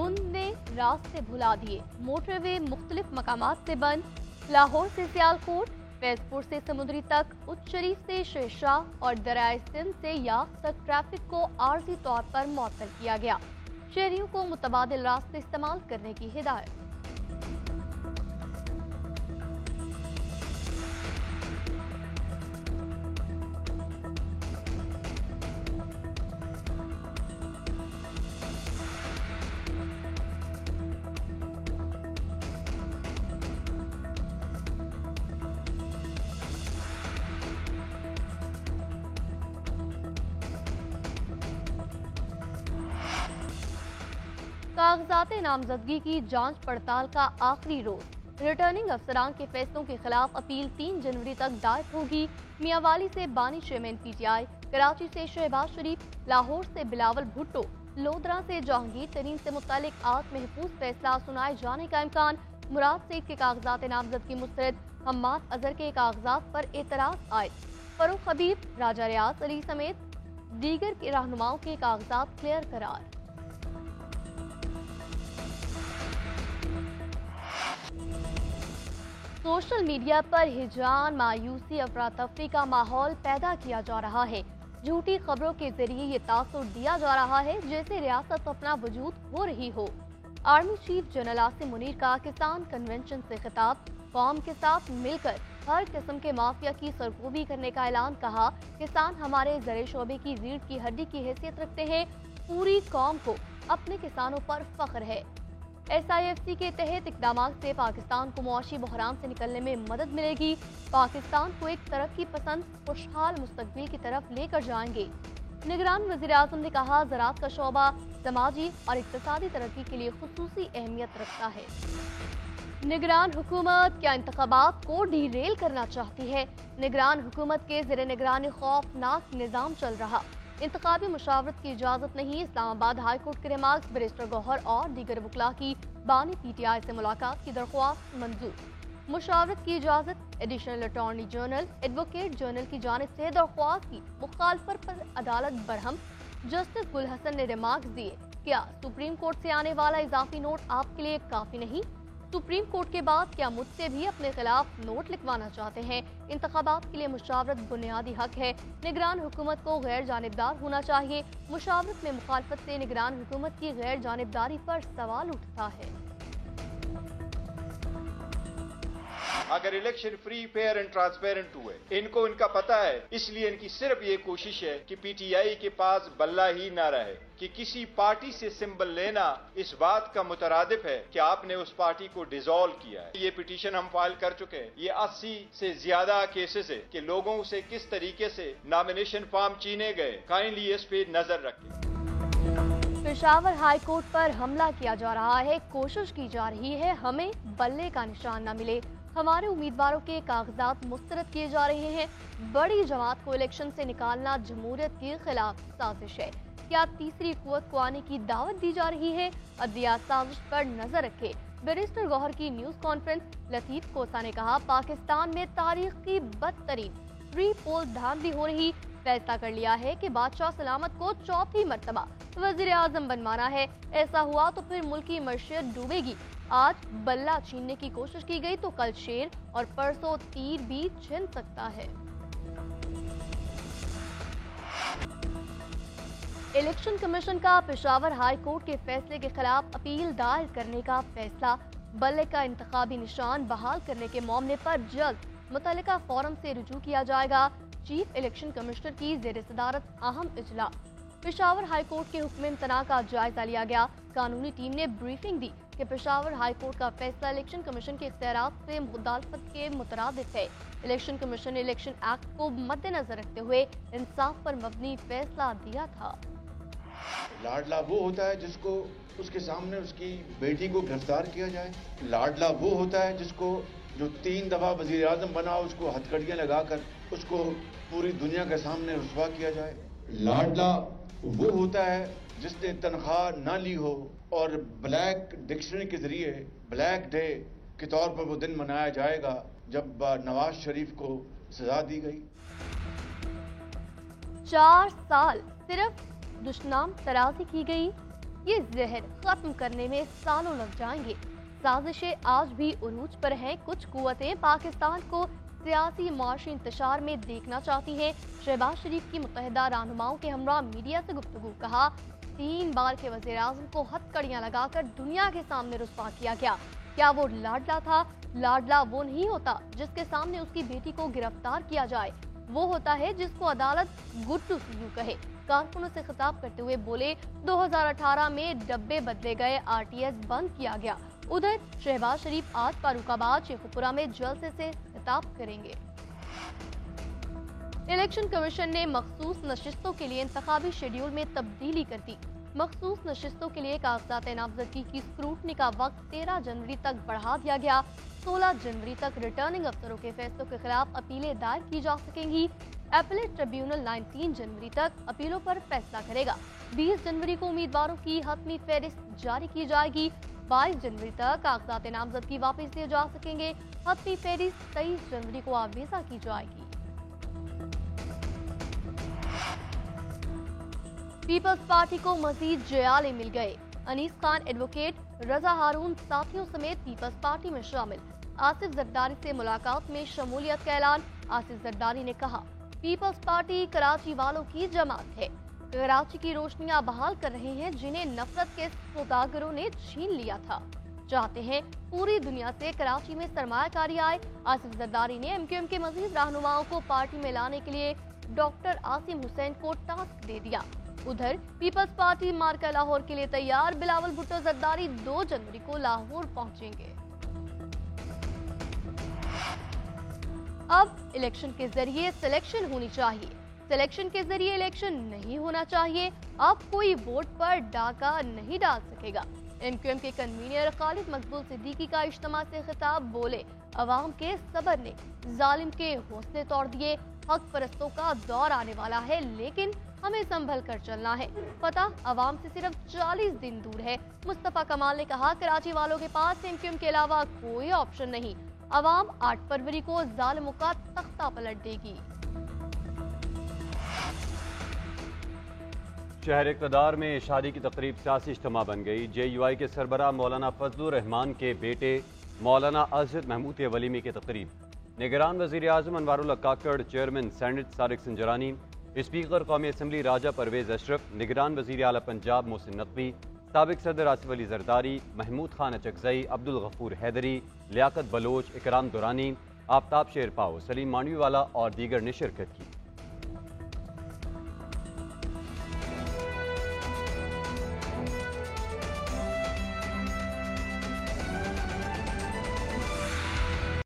धुंध ने रास्ते भुला दिए, मोटरवे मुख्तलिफ मकामात से बंद। लाहौर से सियालकोट, फैजपुर से समुद्री तक, उच्च शरीफ से शेरशाह और दरियाए सिंध से याक तक ट्रैफिक को आर्जी तौर पर मुअत्तल किया गया। शहरियों को मुतबादिल रास्ते इस्तेमाल करने की हिदायत। कागजात नामजदगी की जांच पड़ताल का आखिरी रोज। रिटर्निंग अफसरान के फैसलों के खिलाफ अपील 3 जनवरी तक दायर होगी। मियांवाली से बानी चेयरमैन पीटीआई, कराची से शहबाज शरीफ, लाहौर से बिलावल भुट्टो, लोधरा से जहांगीर तरीन से मुतालिक आग महफूज फैसला सुनाए जाने का इम्कान। मुराद सईद के कागजात नामजदगी मुस्तरद, हम्माद अजहर के कागजात पर एतराज आए। फरूख हबीब, राजा रियाज अली समेत दीगर के रहनुमाओं के कागजात क्लियर करार। सोशल मीडिया पर हिजान, मायूसी, अफरा तफरी का माहौल पैदा किया जा रहा है। झूठी खबरों के जरिए ये तासुर दिया जा रहा है जैसे रियासत अपना वजूद हो रही हो। Army chief general Asim Munir का किसान कन्वेंशन से खिताब, कौम के साथ मिलकर हर किस्म के माफिया की सरगोबी करने का ऐलान। कहा, किसान हमारे ज़रे शोबे की रीढ़ की हड्डी की हैसियत रखते हैं। पूरी कौम को अपने किसानों पर फख्र है। SIFC के तहत इक़दामात से पाकिस्तान को मुआशी बहरान से निकलने में मदद मिलेगी। पाकिस्तान को एक तरक्की पसंद खुशहाल मुस्तकबिल की तरफ लेकर जाएंगे। निगरान वज़ीर आज़म ने कहा, ज़राअत का शोबा समाजी और इक़्तिसादी तरक्की के लिए खुसूसी अहमियत रखता है। निगरान हुकूमत क्या इंतखाबात को डीरेल करना चाहती है? निगरान हुकूमत के ज़ेर निगरानी खौफनाक निज़ाम चल रहा। इंतखाबी मुशावरत की इजाज़त नहीं। इस्लामाबाद हाई कोर्ट के रिमार्क्स, बैरिस्टर गौहर और दीगर वकला की बानी PTI से मुलाकात की दरख्वास्त मंजूर। मुशावरत की इजाज़त। Additional attorney general, advocate general की जानिब से दरख्वास्त की मुखालफत पर अदालत बरहम। जस्टिस गुल हसन ने रिमार्क्स दिए, क्या सुप्रीम कोर्ट से आने वाला इजाफी नोट आपके लिए काफ़ी नहीं? सुप्रीम कोर्ट के बाद क्या मुझसे भी अपने खिलाफ नोट लिखवाना चाहते हैं? इंतखाबात के लिए मुशावरत बुनियादी हक है। निगरान हुकूमत को गैर जानिबदार होना चाहिए। मुशावरत में मुखालफत से निगरान हुकूमत की गैर जानिबदारी पर सवाल उठता है। अगर election free, fair and transparent हुए, इनको इनका पता है, इसलिए इनकी सिर्फ ये कोशिश है कि PTI के पास बल्ला ही ना रहे कि किसी पार्टी से सिंबल लेना इस बात का मुतरादिफ है कि आपने उस पार्टी को डिसॉल्व किया है। ये पिटीशन हम फाइल कर चुके हैं। ये 80 से ज्यादा केसेस है कि लोगों से किस तरीके से नॉमिनेशन फॉर्म छीने गए। काइंडली इस पे नजर रखें। पेशावर हाई कोर्ट पर हमला किया जा रहा है। कोशिश की जा रही है हमें बल्ले का निशान न मिले। हमारे उम्मीदवारों के कागजात मुस्तरद किए जा रहे हैं। बड़ी जमात को इलेक्शन से निकालना जमहूरियत के खिलाफ साजिश है। क्या तीसरी कुव्वत को आने की दावत दी जा रही है? अदलिया साजिश पर नजर रखे। बैरिस्टर गौहर की न्यूज कॉन्फ्रेंस। लतीफ कोसा ने कहा, पाकिस्तान में तारीख की बदतरीन प्री पोल धांधली हो रही। फैसला कर लिया है कि बादशाह सलामत को चौथी मर्तबा वजीर आजम बनवाना है। ऐसा हुआ तो फिर मुल्क की मईशत डूबेगी। आज बल्ला छीनने की कोशिश की गई तो कल शेर और परसों तीर भी छिन सकता है। इलेक्शन कमीशन का पेशावर हाई कोर्ट के फैसले के खिलाफ अपील दायर करने का फैसला। बल्ले का इंतखाबी निशान बहाल करने के मामले पर जल्द मुतल्लिका फोरम से रुजू किया जाएगा। चीफ इलेक्शन कमिश्नर की ज़ेर सदारत अहम इजलास। पेशावर हाई कोर्ट के हुक्म इम्तना का जायजा लिया गया। कानूनी टीम ने ब्रीफिंग दी कि पेशावर हाई कोर्ट का फैसला इलेक्शन कमीशन के इख्तियारात से मुखालफत के मुतरादिफ है। इलेक्शन कमीशन ने इलेक्शन एक्ट को मद्देनजर रखते हुए इंसाफ पर मबनी फैसला दिया था। लाडला वो होता है जिसको उसके सामने उसकी बेटी को गिरफ्तार किया जाए। लाडला वो होता है जिसको जो 3 दफा वजीर आजम बना उसको हथकड़ियां लगाकर उसको पूरी दुनिया के सामने रुस्वा किया जाए। लाडला वो होता है जिसने तनख्वाह ना ली हो और ब्लैक डिक्शनरी के जरिए ब्लैक डे के तौर पर वो दिन मनाया जाएगा जब नवाज शरीफ को सजा दी गई। 4 साल सिर्फ दुश्मनाम तराजी की गई। ये जहर खत्म करने में सालों लग जाएंगे। साजिशें आज भी उरूज पर हैं। कुछ कुव्वतें पाकिस्तान को सियासी माशी इंतशार में देखना चाहती हैं। शहबाज शरीफ की मुत्तहिदा रहनुमाओं के हमरा मीडिया से गुफ्तगू। कहा, 3 बार के वज़ीर आज़म को हथकड़ियां लगाकर दुनिया के सामने रुस्वा किया गया। क्या वो लाडला था? लाडला वो नहीं होता जिसके सामने उसकी बेटी को गिरफ्तार किया जाए, वो होता है जिसको अदालत गुड टू सी यू कहे। कारकुनों से खिताब करते हुए बोले, 2018 में डब्बे बदले गए, RTS बंद किया गया। उधर शहबाज शरीफ आज फारूकाबाद शेखुपुरा में जलसे से खिताब करेंगे। इलेक्शन कमीशन ने मखसूस नशिस्तों के लिए इंतखाबी शेड्यूल में तब्दीली कर दी। मखसूस नशिस्तों के लिए कागजात नामजदगी की स्क्रूटनी का वक्त 13 जनवरी तक बढ़ा दिया गया। 16 जनवरी तक रिटर्निंग अफसरों के फैसलों के खिलाफ अपीलें दायर की जा सकेंगी। अपीलेट ट्रिब्यूनल 19 जनवरी तक अपीलों पर फैसला करेगा। 20 जनवरी को उम्मीदवारों की हतमी फहरिस्त जारी की जाएगी। 22 जनवरी तक कागजात नामजदगी वापस लिए जा सकेंगे। हतमी फहरिस्त 23 जनवरी को आवेजा की जाएगी। पीपल्स पार्टी को मजीद जयाले मिल गए। अनीस खान एडवोकेट, रजा हारून साथियों समेत पीपल्स पार्टी में शामिल। आसिफ जरदारी से मुलाकात में शमूलियत का ऐलान। आसिफ जरदारी ने कहा, पीपल्स पार्टी कराची वालों की जमात है। कराची की रोशनियां बहाल कर रहे हैं जिन्हें नफरत के सौदागरों ने छीन लिया था। चाहते हैं पूरी दुनिया से कराची में सरमायाकारी आए। आसिफ जरदारी ने MQM के मजीद रहनुमाओं को पार्टी में लाने के लिए डॉक्टर आसिम हुसैन को टास्क दे दिया। उधर पीपल्स पार्टी मार्का लाहौर के लिए तैयार। बिलावल भुट्टो जरदारी 2 जनवरी को लाहौर पहुंचेंगे। अब इलेक्शन के जरिए सिलेक्शन होनी चाहिए, सिलेक्शन के जरिए इलेक्शन नहीं होना चाहिए। अब कोई वोट पर डाका नहीं डाल सकेगा। MQM के कन्वीनर खालिद मकबूल सिद्दीकी का इज्तिमा से खिताब। बोले, अवाम के सब्र ने जालिम के हौसले तोड़ दिए। हक परस्तों का दौर आने वाला है, लेकिन हमें संभल कर चलना है। पता अवाम से सिर्फ 40 दिन दूर है। मुस्तफा कमाल ने कहा, कराची वालों के पास MQM के अलावा कोई ऑप्शन नहीं। अवाम 8 फरवरी को जालिमों का तख्ता पलट देगी। शहर इक़्तिदार में शादी की तकरीब सियासी इज्तिमा बन गई। JUI के सरबराह मौलाना फजलुर रहमान के बेटे मौलाना अजहर महमूद के वलीमे की तकरीब। निगरान वज़ीर आज़म अनवारुल्लाह काकड़, चेयरमैन सेनेट सारिक संजरानी, स्पीकर कौमी असम्बली राजा परवेज अशरफ, निगरान वज़ीर आला पंजाब मोहसिन नकवी, साबिक सदर आसिफ अली जरदारी, महमूद खान अचकजई, अब्दुल गफूर हैदरी, लियाकत बलोच, इकराम दुरानी, आफ्ताब शेरपाओ, सलीम मानवीवाला और दीगर ने शिरकत की।